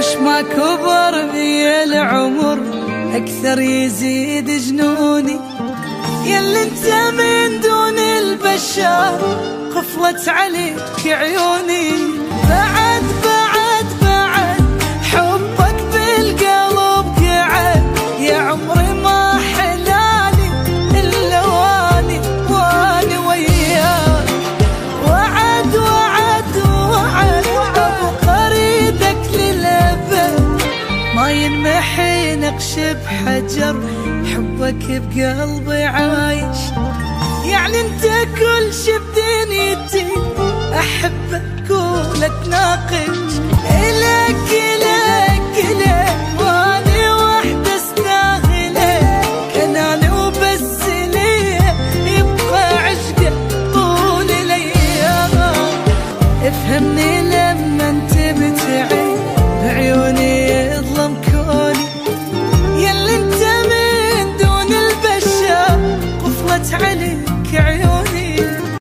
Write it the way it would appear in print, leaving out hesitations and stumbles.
وش ما كبر بي العمر أكثر يزيد جنوني، ياللي انت من دون البشر قفلت عليك عيوني. بعد بعد بعد حبك بالقلب قعد، يا عمري ما حلالي إلا واني وياك. وعد وعد وعد أبقى أريدك للأبد، ما ينمحي نقش بحجر، حبك بقلبي عايش. يعني انت كل شي بدنيتي، احبك ولا تناقش، إلك